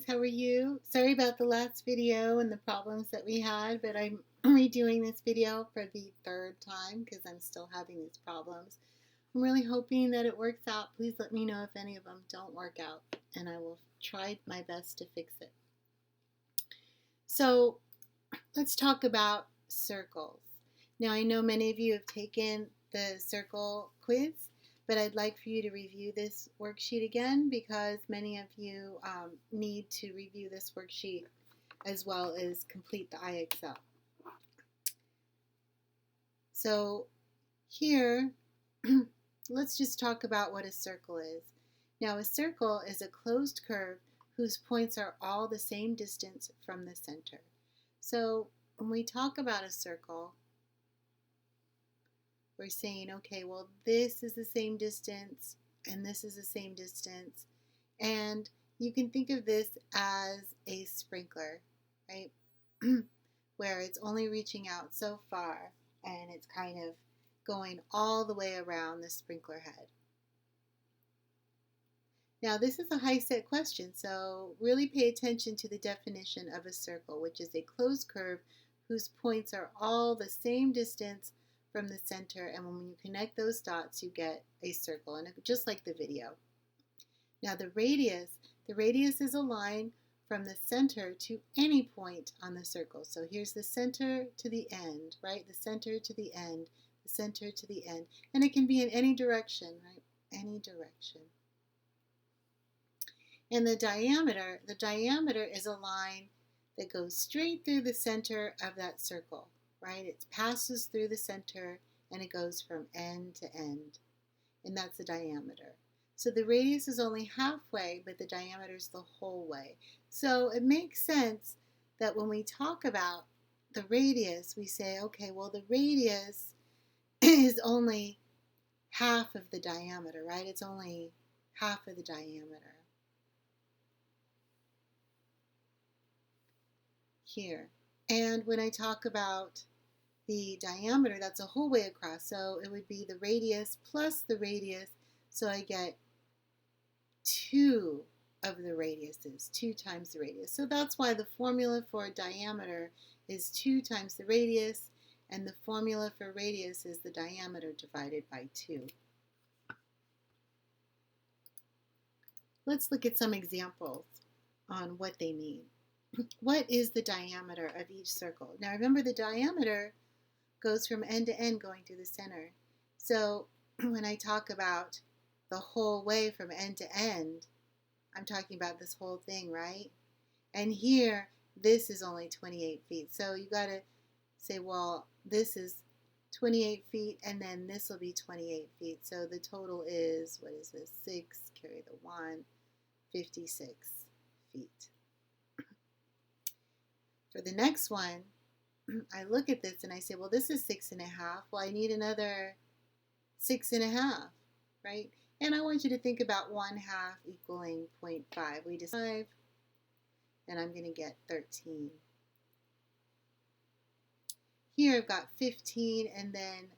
friends, how are you? Sorry about the last video and the problems that we had, but I'm redoing this video for the third time because I'm still having these problems. I'm really hoping that it works out. Please let me know if any of them don't work out, and I will try my best to fix it. So let's talk about circles. Now, I know many of you have taken the circle quiz, but I'd like for you to review this worksheet again because many of you need to review this worksheet as well as complete the IXL. So here, let's just talk about what a circle is. Now, a circle is a closed curve whose points are all the same distance from the center. So when we talk about a circle, we're saying, okay, well, this is the same distance, and this is the same distance. And you can think of this as a sprinkler, right? Where it's only reaching out so far, and it's kind of going all the way around the sprinkler head. Now, this is a high-set question, so really pay attention to the definition of a circle, which is a closed curve whose points are all the same distance from the center, and when you connect those dots, you get a circle, and just like the video. Now, the radius is a line from the center to any point on the circle. So here's the center to the end, right? The center to the end, the center to the end, and it can be in any direction, right? Any direction. And the diameter is a line that goes straight through the center of that circle, right? It passes through the center and it goes from end to end, and that's the diameter. So the radius is only halfway, but the diameter is the whole way. So it makes sense that when we talk about the radius, we say, okay, well, the radius is only half of the diameter, right? It's only half of the diameter. Here. And when I talk about the diameter, that's a whole way across. So it would be the radius plus the radius. So I get 2 of the radiuses, 2 times the radius. So that's why the formula for diameter is 2 times the radius, and the formula for radius is the diameter divided by 2. Let's look at some examples on what they mean. What is the diameter of each circle? Now remember, the diameter goes from end to end going through the center. So when I talk about the whole way from end to end, I'm talking about this whole thing, right? And here, this is only 28 feet. So you got to say, well, this is 28 feet, and then this will be 28 feet. So the total is, what is this? 6, carry the 1, 56 feet. For the next one, I look at this and I say, well, this is 6.5. Well, I need another 6.5, right? And I want you to think about 1/2 equaling 0.5. We just 5, and I'm going to get 13. Here I've got 15 and then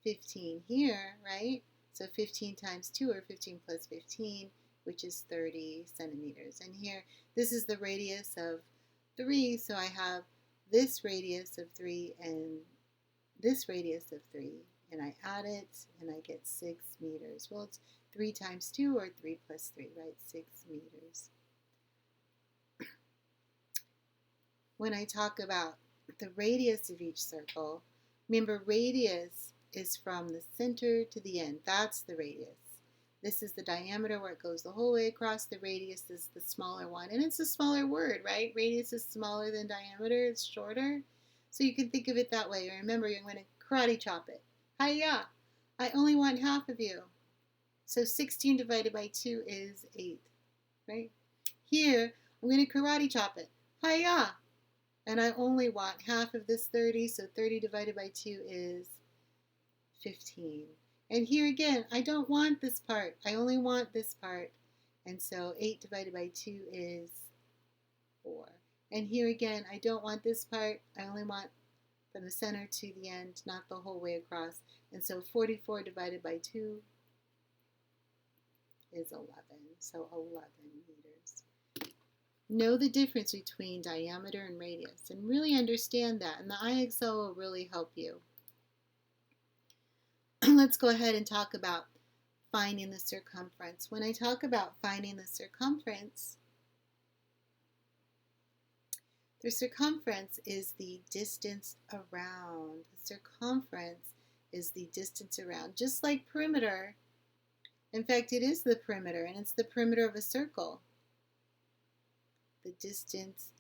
15 here, right? So 15 times 2, or 15 plus 15, which is 30 centimeters. And here, this is the radius of 3, so I have this radius of 3 and this radius of 3, and I add it and I get 6 meters. Well, it's 3 times 2, or 3 plus 3, right? 6 meters. When I talk about the radius of each circle, remember, radius is from the center to the end. That's the radius. This is the diameter where it goes the whole way across. The radius is the smaller one. And it's a smaller word, right? Radius is smaller than diameter. It's shorter. So you can think of it that way. Remember, you're going to karate chop it. Hi-ya! I only want half of you. So 16 divided by 2 is 8, right? Here, I'm going to karate chop it. Hi-ya! And I only want half of this 30. So 30 divided by 2 is 15. And here again, I don't want this part. I only want this part. And so 8 divided by 2 is 4. And here again, I don't want this part. I only want from the center to the end, not the whole way across. And so 44 divided by 2 is 11. So 11 meters. know the difference between diameter and radius and really understand that, and the IXL will really help you. Let's go ahead and talk about finding the circumference. When I talk about finding the circumference is the distance around. The circumference is the distance around. Just like perimeter, in fact, it is the perimeter, and it's the perimeter of a circle. The distance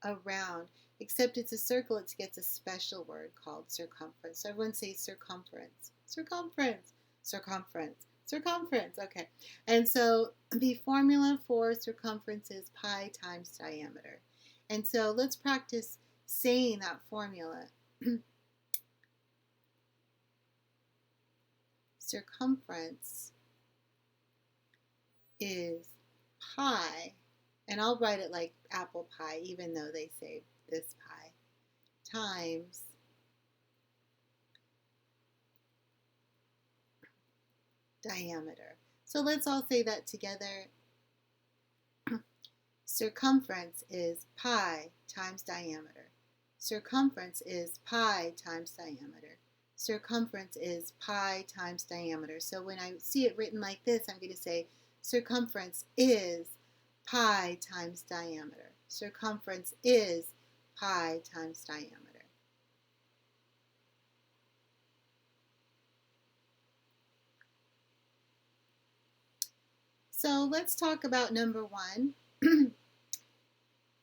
around. Except it's a circle, it gets a special word called circumference. So everyone say circumference. Circumference. Circumference. Circumference. Okay. And so the formula for circumference is pi times diameter. And so let's practice saying that formula. Circumference is pi, and I'll write it like apple pie, even though they say this pi, times diameter. So let's all say that together. Circumference is pi times diameter. Circumference is pi times diameter. Circumference is pi times diameter. So when I see it written like this, I'm going to say circumference is pi times diameter. Circumference is pi times diameter. So let's talk about number 1.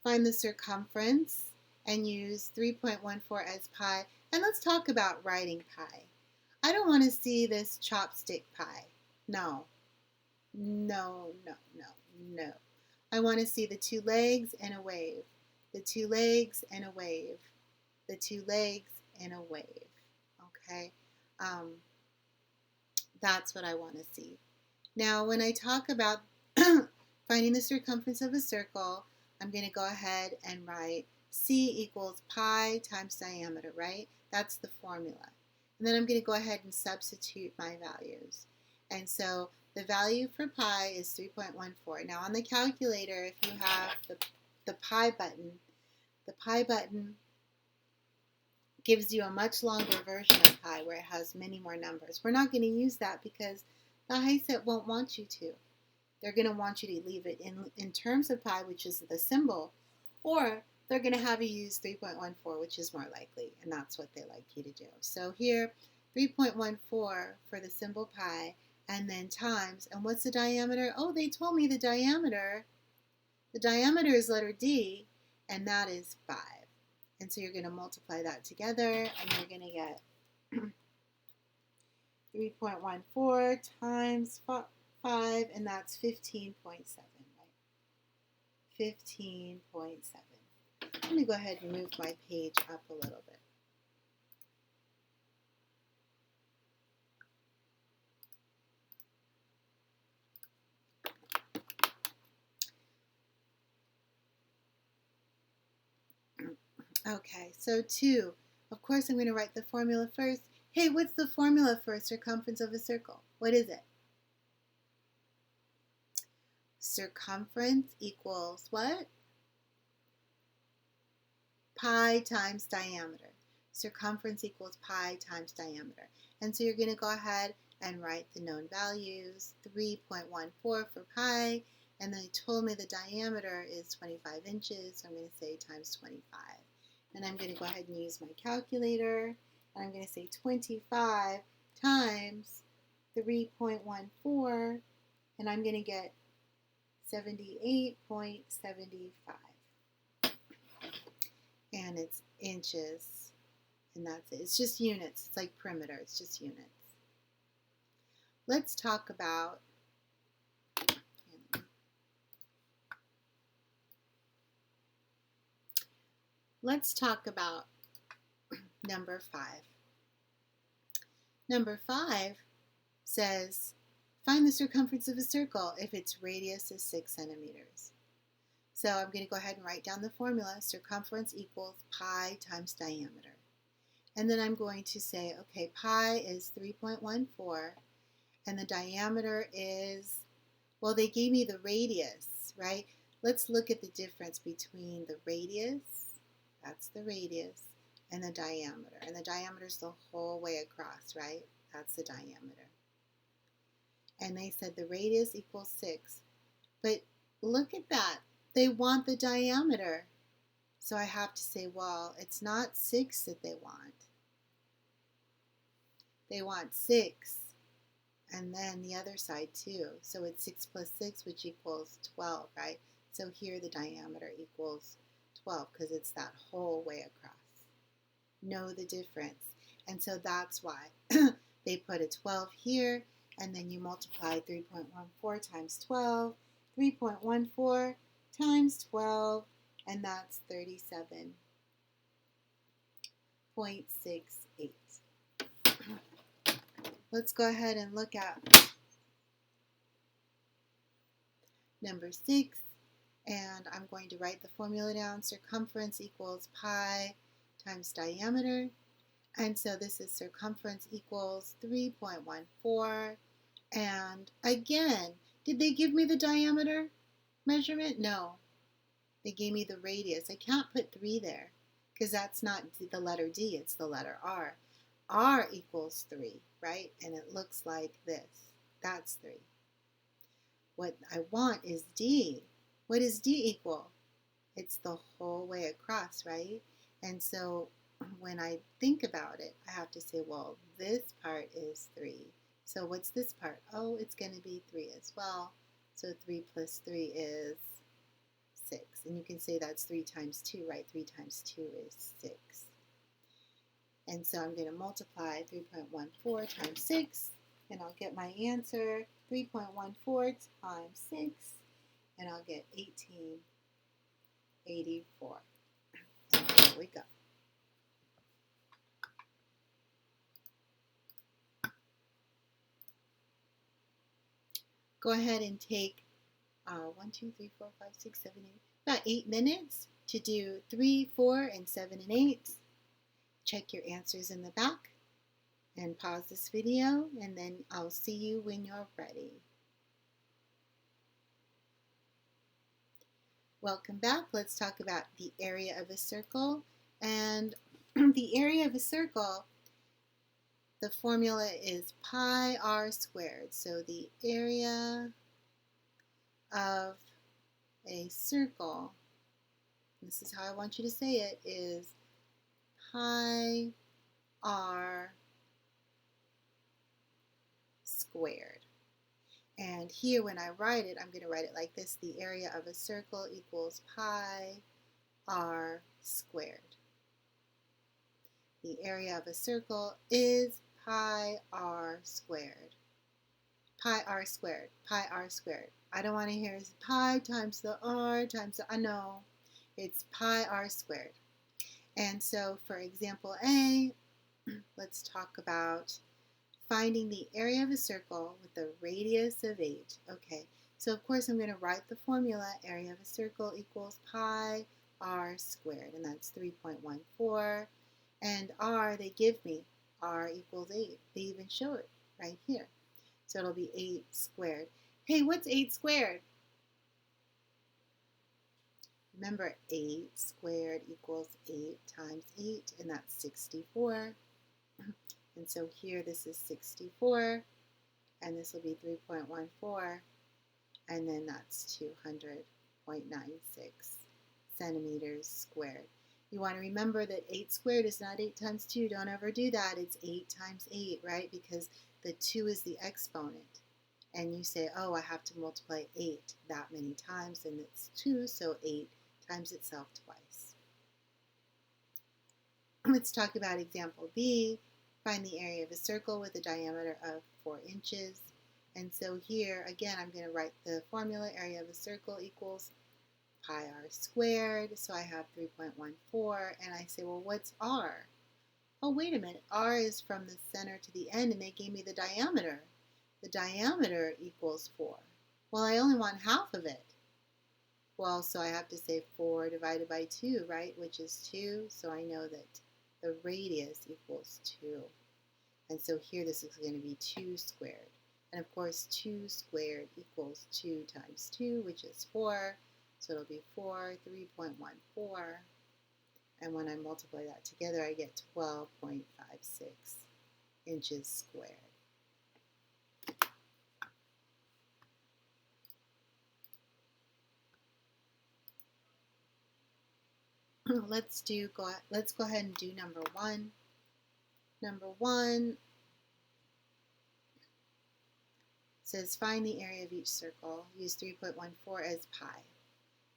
Find the circumference and use 3.14 as pi. And let's talk about writing pi. I don't want to see this chopstick pi. No. No, no, no, no. I want to see the 2 legs and a wave. The 2 legs and a wave. The 2 legs and a wave. Okay? That's what I want to see. Now, when I talk about finding the circumference of a circle, I'm going to go ahead and write C equals pi times diameter, right? That's the formula. And then I'm going to go ahead and substitute my values. And so the value for pi is 3.14. Now on the calculator, if you have the pi button gives you a much longer version of pi where it has many more numbers. We're not going to use that because the HiSet won't want you to. They're going to want you to leave it in terms of pi, which is the symbol, or they're going to have you use 3.14, which is more likely, and that's what they like you to do. So here, 3.14 for the symbol pi, and then times, and what's the diameter? Oh, they told me the diameter is letter D, and that is 5. And so you're going to multiply that together, and you're going to get 3.14 times 5, and that's 15.7, right? 15.7. Let me go ahead and move my page up a little bit. Okay, so 2. Of course, I'm going to write the formula first. Hey, what's the formula for a circumference of a circle? What is it? Circumference equals what? Pi times diameter. Circumference equals pi times diameter. And so you're going to go ahead and write the known values, 3.14 for pi, and they told me the diameter is 25 inches, so I'm going to say times 25. And I'm going to go ahead and use my calculator, and I'm going to say 25 times 3.14, and I'm going to get 78.75. And it's inches, and that's it. It's just units. It's like perimeter. It's just units. Let's talk about number 5. Number 5 says, find the circumference of a circle if its radius is 6 centimeters. So I'm going to go ahead and write down the formula. Circumference equals pi times diameter. And then I'm going to say, okay, pi is 3.14, and the diameter is, well, they gave me the radius, right? Let's look at the difference between the radius, that's the radius, and the diameter. And the diameter is the whole way across, right? That's the diameter. And they said the radius equals 6. But look at that. They want the diameter. So I have to say, well, it's not 6 that they want. They want 6. And then the other side too. So it's 6 plus 6, which equals 12, right? So here the diameter equals 12 because it's that whole way across. Know the difference. And so that's why they put a 12 here, and then you multiply 3.14 times 12, 3.14 times 12, and that's 37.68. Let's go ahead and look at number 6, and I'm going to write the formula down. Circumference equals pi times diameter, and so this is circumference equals 3.14, and again, did they give me the diameter measurement? No, they gave me the radius. I can't put 3 there because that's not the letter D, it's the letter R. R equals 3, right? And it looks like this. That's 3. What I want is D. What does D equal? It's the whole way across, right? And so when I think about it, I have to say, well, this part is 3. So what's this part? Oh, it's going to be 3 as well. So 3 plus 3 is 6. And you can say that's 3 times 2, right? 3 times 2 is 6. And so I'm going to multiply 3.14 times 6, and I'll get my answer, 3.14 times 6, and I'll get 1884. And there we go. Go ahead and take 1, 2, 3, 4, 5, 6, 7, 8, about 8 minutes to do 3, 4, and 7, and 8. Check your answers in the back and pause this video, and then I'll see you when you're ready. Welcome back. Let's talk about the area of a circle. And the area of a circle, the formula is pi r squared. So the area of a circle, this is how I want you to say it, is pi r squared. And here when I write it, I'm going to write it like this. The area of a circle equals pi r squared. The area of a circle is pi r squared. Pi r squared. Pi r squared. I don't want to hear pi times the r times the, no. It's pi r squared. And so for example A, let's talk about finding the area of a circle with a radius of 8. Okay, so of course I'm going to write the formula. Area of a circle equals pi r squared, and that's 3.14. And r, they give me, r equals 8. They even show it right here. So it'll be 8 squared. Hey, what's 8 squared? Remember, 8 squared equals 8 times 8, and that's 64. And so here this is 64, and this will be 3.14, and then that's 200.96 centimeters squared. You want to remember that 8 squared is not 8 times 2. Don't ever do that. It's 8 times 8, right? Because the 2 is the exponent. And you say, oh, I have to multiply 8 that many times, and it's 2, so 8 times itself twice. Let's talk about example B. Find the area of a circle with a diameter of 4 inches. And so here, again, I'm going to write the formula. Area of a circle equals pi r squared. So I have 3.14. And I say, well, what's r? Oh, wait a minute. R is from the center to the end, and they gave me the diameter. The diameter equals 4. Well, I only want half of it. Well, so I have to say 4 divided by 2, right, which is 2. So I know that the radius equals 2. And so here this is going to be 2 squared. And of course 2 squared equals 2 times 2, which is 4. So it'll be 3.14. And when I multiply that together, I get 12.56 inches squared. Let's go ahead and do number one. Number one says find the area of each circle. Use 3.14 as pi.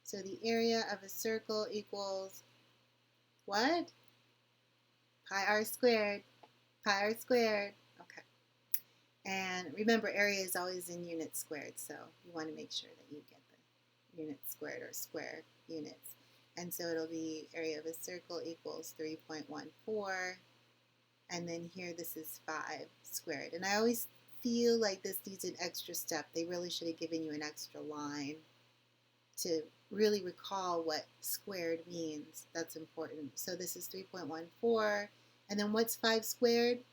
So the area of a circle equals what? Pi r squared. Pi r squared. Okay. And remember, area is always in units squared, so you want to make sure that you get the units squared or square units. And so it'll be area of a circle equals 3.14. And then here this is 5 squared. And I always feel like this needs an extra step. They really should have given you an extra line to really recall what squared means. That's important. So this is 3.14. And then what's 5 squared?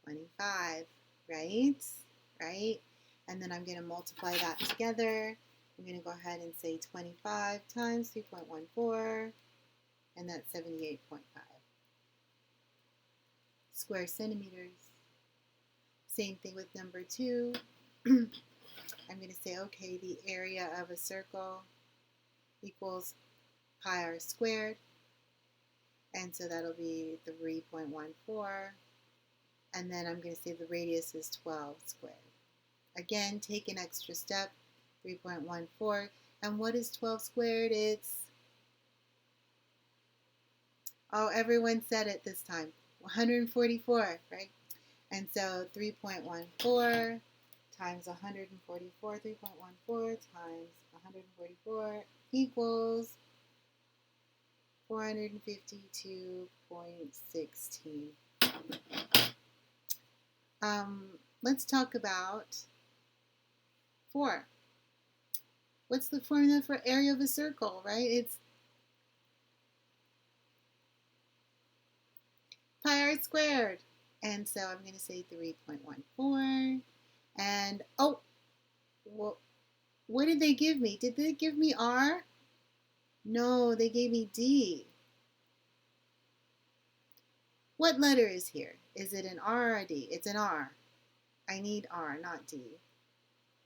25, right? Right? And then I'm going to multiply that together. I'm going to go ahead and say 25 times 3.14, and that's 78.5 square centimeters. Same thing with number 2. I'm going to say, okay, the area of a circle equals pi r squared, and so that'll be 3.14, and then I'm going to say the radius is 12 squared. Again, take an extra step, 3.14, and what is 12 squared? It's, oh, everyone said it this time, 144, right? And so 3.14 times 144, 3.14 times 144 equals 452.16. Let's talk about 4. What's the formula for area of a circle, right? It's pi r squared. And so I'm going to say 3.14. And, oh, well, what did they give me? Did they give me R? No, they gave me D. What letter is here? Is it an R or a D? It's an R. I need R, not D.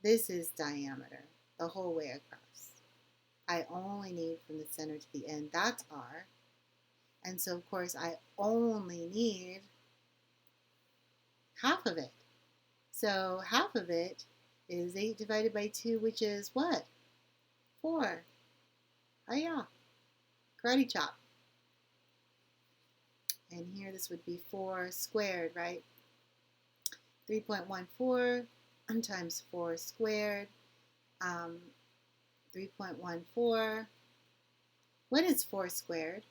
This is diameter, the whole way across. I only need from the center to the end. That's R. And so, of course, I only need half of it. So half of it is 8 divided by 2, which is what? 4. Oh yeah, karate chop. And here this would be 4 squared, right? 3.14 times 4 squared. 3.14. What is 4 squared?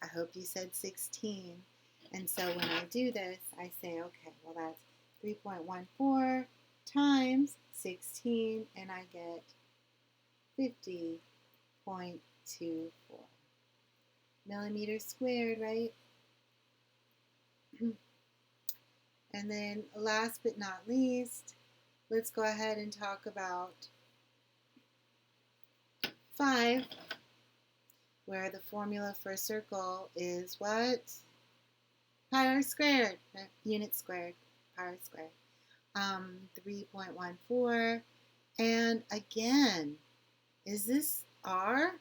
I hope you said 16. And so when I do this, I say, okay, well that's 3.14 times 16, and I get 50.24 millimeters squared, right? And then last but not least, let's go ahead and talk about 5, where the formula for a circle is what? Pi r squared, unit squared, pi r squared. 3.14, and again, is this R?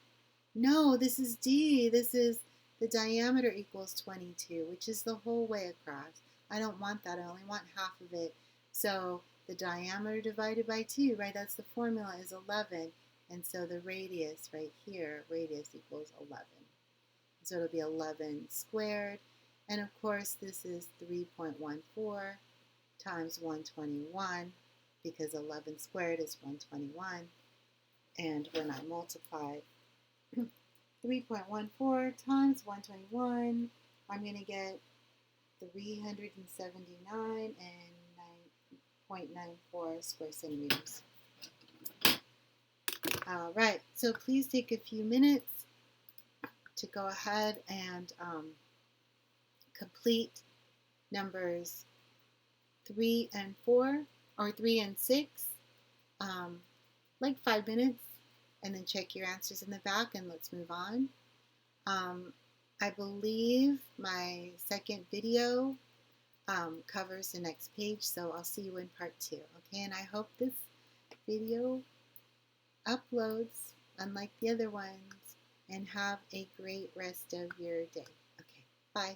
No, this is D. This is the diameter equals 22, which is the whole way across. I don't want that. I only want half of it. So the diameter divided by 2, right? That's the formula, is 11. And so the radius right here, radius equals 11. So it'll be 11 squared. And of course, this is 3.14 times 121, because 11 squared is 121. And when I multiply 3.14 times 121, I'm going to get 379.94 square centimeters. All right, so please take a few minutes to go ahead and complete numbers 3 and 4 or 3 and 6, like 5 minutes, and then check your answers in the back and let's move on. I believe my second video covers the next page, so I'll see you in part 2. Okay, and I hope this video uploads unlike the other ones, and have a great rest of your day. Okay, bye.